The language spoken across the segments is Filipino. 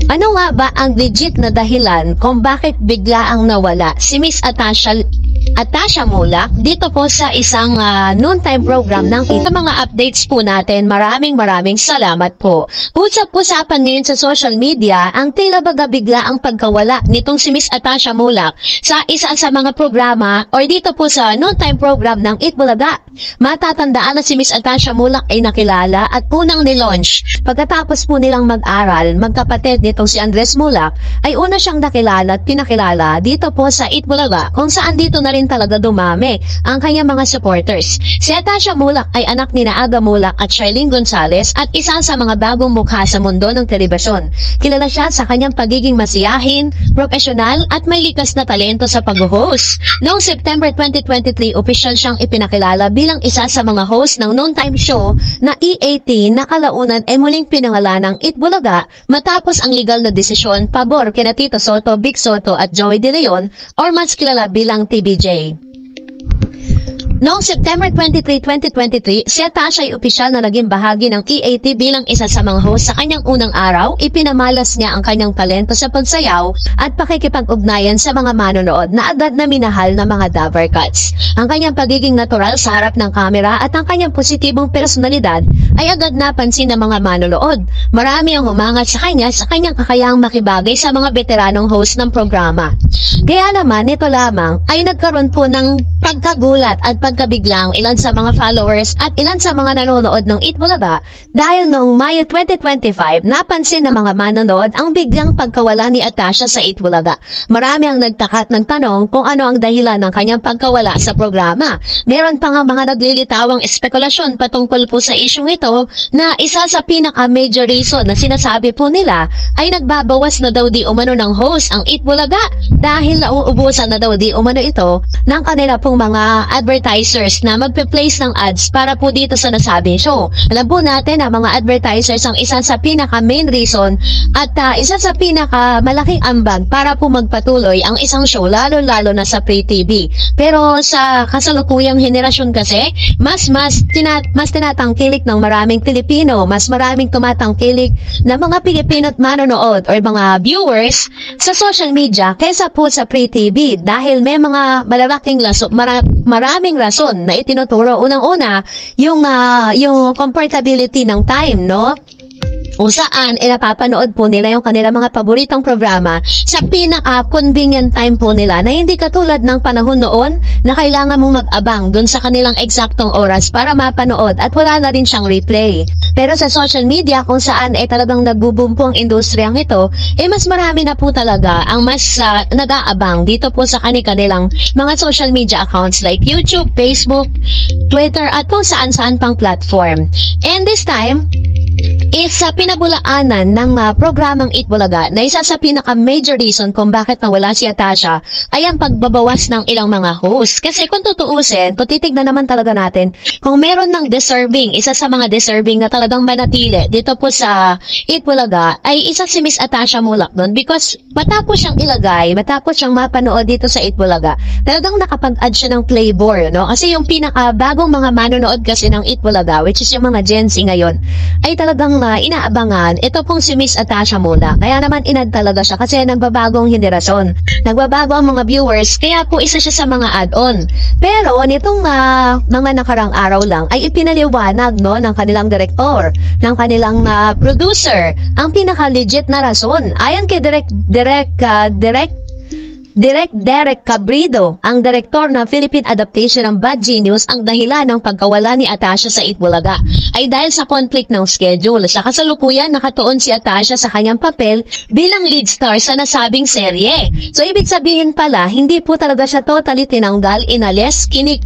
Ano nga ba ang legit na dahilan kung bakit bigla ang nawala si Miss Atasha Mulak dito po sa isang noontime program ng sa mga updates po natin. Maraming salamat po. Usap-usapan ngayon sa social media ang tila baga bigla ang pagkawala nitong si Miss Atasha Mulak sa isa sa mga programa or dito po sa noontime program ng Itbulaga. Matatandaan na si Miss Atasha Mulak ay nakilala at unang nilaunch pagkatapos po nilang mag-aral, magkapatid nitong si Andres Mulak ay una siyang nakilala at pinakilala dito po sa Itbulaga kung saan dito na rin talaga dumami ang kanyang mga supporters. Si Atasha Mulak ay anak ni Aga Mulak at Charlene Gonzalez at isa sa mga bagong mukha sa mundo ng telebisyon. Kilala siya sa kanyang pagiging masiyahin, profesional at may likas na talento sa pag-host. Noong September 2023, opisyal siyang ipinakilala bilang isa sa mga host ng noontime show na EAT na kalaunan ay muling pinangalan ng Itbulaga matapos ang legal na desisyon pabor kina Tito Soto, Big Soto at Joey De Leon or mas kilala bilang TBJ. Noong September 23, 2023, si Atasha ay opisyal na naging bahagi ng EAT bilang isa sa mga host. Sa kanyang unang araw, ipinamalas niya ang kanyang talento sa pagsayaw at pakikipag-ugnayan sa mga manonood na agad na minahal ng mga Dabber Cats. Ang kanyang pagiging natural sa harap ng kamera at ang kanyang positibong personalidad ay agad napansin ng mga manonood. Marami ang humangat sa kanyang kakayahang makibagay sa mga veteranong host ng programa. Kaya naman, ito lamang ay nagkaroon po ng pagkagulat at pagkabiglang ilan sa mga followers at ilan sa mga nanonood ng Itbulaga dahil noong Mayo 2025, napansin ng mga manonood ang biglang pagkawala ni Atasha sa Itbulaga. Marami ang nagtaka at nagtanong kung ano ang dahilan ng kanyang pagkawala sa programa. Meron pa nga mga naglilitawang espekulasyon patungkol po sa isyong ito na isa sa pinaka-major reason na sinasabi po nila ay nagbabawas na daw di umano ng host ang Itbulaga dahil nauubusan na daw di umano ito ng kanila pong mga advertisers na magpe-place ng ads para po dito sa nasabing show. Alam po natin na mga advertisers ang isa sa pinaka-main reason at isa sa pinaka-malaking ambag para po magpatuloy ang isang show lalo-lalo na sa Free TV. Pero sa kasalukuyang henerasyon kasi, mas tinatangkilik ng maraming Pilipino, mas maraming tumatangkilik na mga Pilipino at manonood or mga viewers sa social media kaysa po sa Free TV dahil may mga malalaking maraming rason na itinuturo. Unang-una, yung comfortability ng time, no? O saan, napapanood po nila yung kanilang mga paboritong programa sa pinaka-convenient time po nila na hindi katulad ng panahon noon na kailangan mong mag-abang dun sa kanilang eksaktong oras para mapanood at wala na rin siyang replay. Pero sa social media kung saan talagang nagbo-boom po ang industriyang ito, mas marami na po talaga ang mas nag-aabang dito po sa kanilang mga social media accounts like YouTube, Facebook, Twitter at kung saan-saan pang platform. And this time, sa pinabulaanan ng programang Itbulaga na isa sa pinaka-major reason kung bakit nawala si Atasha ay ang pagbabawas ng ilang mga host. Kasi kung tutuusin, titignan naman talaga natin kung meron ng deserving, isa sa mga deserving na talagang manatili dito po sa Itbulaga ay isa si Miss Atasha Mulak doon because matapos siyang ilagay, matapos siyang mapanood dito sa Itbulaga, talagang nakapag-add siya ng flavor, no? Kasi yung pinaka-bagong mga manonood kasi ng Itbulaga, which is yung mga Gen Z ngayon, ay talagang inaabangan ito pong si Miss Atasha Mulak. Kaya naman inad talaga siya kasi nagbabagong henerasyon. Nagbabago ang mga viewers kaya po isa siya sa mga add-on. Pero nitong mga nakarang araw lang ay ipinaliwanag ng kanilang direktor, ng kanilang producer ang pinaka-legit na rason. Ayon kay Direk Derek Cabrido, ang direktor ng Philippine Adaptation ng Bad Genius, ang dahilan ng pagkawala ni Atasha sa Itbulaga ay dahil sa conflict ng schedule. Sa kasalukuyan, nakatuon si Atasha sa kanyang papel bilang lead star sa nasabing serye. So, ibig sabihin pala, hindi po talaga siya totally tinanggal, inalis, kinik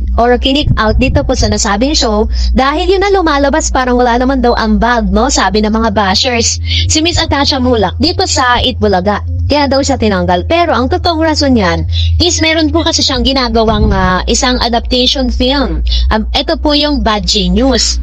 out dito po sa nasabing show dahil yun na lumalabas parang wala naman daw ang bag, no? Sabi ng mga bashers. Si Miss Atasha Mulak dito sa Itbulaga. Kaya daw siya tinanggal. Pero ang totoong rason niyan is meron po kasi siyang ginagawang isang adaptation film. Ito po yung Bad Genius.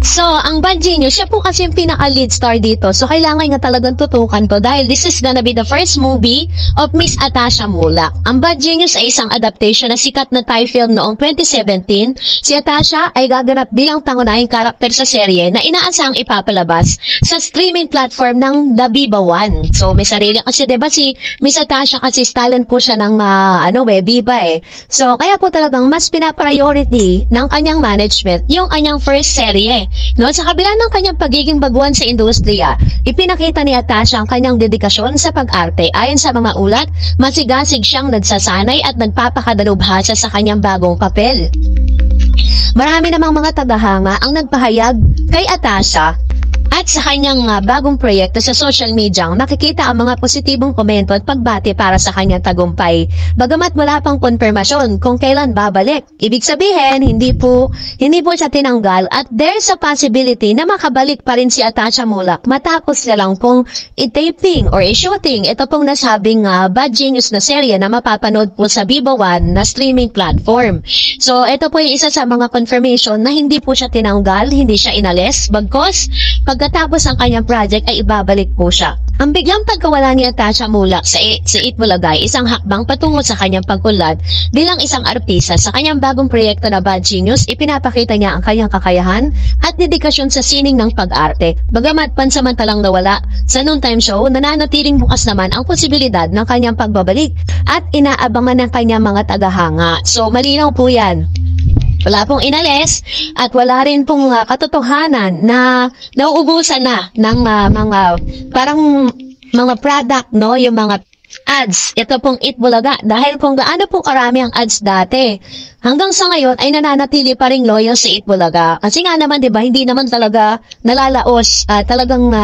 So, ang Bad Genius, siya po kasi yung pinaka-lead star dito. So, kailangan nga talagang tutukan to dahil this is gonna be the first movie of Miss Atasha Mulak. Ang Bad Genius ay isang adaptation na sikat na Thai film noong 2017. Si Atasha ay gaganap bilang pangunahing karakter sa serye na inaasahang ipapalabas sa streaming platform ng The Viva One. So, may sarili kasi, diba si Miss Atasha kasi talent po siya ng Viva eh. So, kaya po talagang mas pinapriority ng kanyang management yung kanyang first serye. No, sa kabila ng kanyang pagiging baguhan sa industriya, ipinakita ni Atasha ang kanyang dedikasyon sa pag-arte. Ayon sa mga ulat, masigasig siyang nagsasanay at nagpapakadalubhasa sa kanyang bagong papel. Marami namang mga tagahanga ang nagpahayag kay Atasha at sa kanyang bagong proyekto sa social media, nakikita ang mga positibong komento at pagbati para sa kanyang tagumpay. Bagamat wala pang konfirmasyon kung kailan babalik. Ibig sabihin, hindi po siya tinanggal at there's a possibility na makabalik pa rin si Atasha Mulak matapos na lang pong i-taping or i-shooting. Ito pong nasabing Bad Genius na serye na mapapanood po sa Viva One na streaming platform. So, ito po yung isa sa mga confirmation na hindi po siya tinanggal, hindi siya inalis, bagkos pagkatapos ang kanyang project ay ibabalik po siya. Ang biglang pagkawala ni Atasha Mulak sa Itbulagay, isang hakbang patungo sa kanyang pagkulad bilang isang artista. Sa kanyang bagong proyekto na Bad Genius, ipinapakita niya ang kanyang kakayahan at dedikasyon sa sining ng pag-arte. Bagamat pansamantalang nawala sa noontime show, nananatiling bukas naman ang posibilidad ng kanyang pagbabalik at inaabangan ng kanyang mga tagahanga. So, malinaw po yan. Wala pong inalis at wala rin pong katotohanan na nauubusan na ng mga parang mga product, no, yung mga ads. Ito pong Itbulaga dahil kung gaano po karami ang ads dati. Hanggang sa ngayon ay nananatili pa ring loyal sa Itbulaga. Kasi nga naman, 'di ba, hindi naman talaga nalalaos, talagang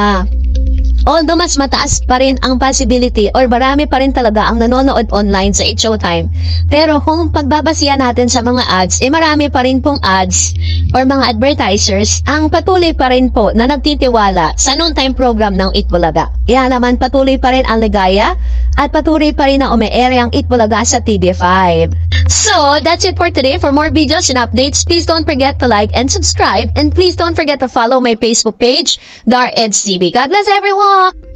although mas mataas pa rin ang possibility or marami pa rin talaga ang nanonood online sa It's Showtime. Pero kung pagbabasihan natin sa mga ads, marami pa rin pong ads or mga advertisers ang patuloy pa rin po na nagtitiwala sa noontime program ng Itbulaga. Kaya naman patuloy pa rin ang ligaya at patuloy pa rin na umi-air ang Itbulaga sa TV5. So, that's it for today. For more videos and updates, please don't forget to like and subscribe. And please don't forget to follow my Facebook page, DarEdsTV. God bless everyone!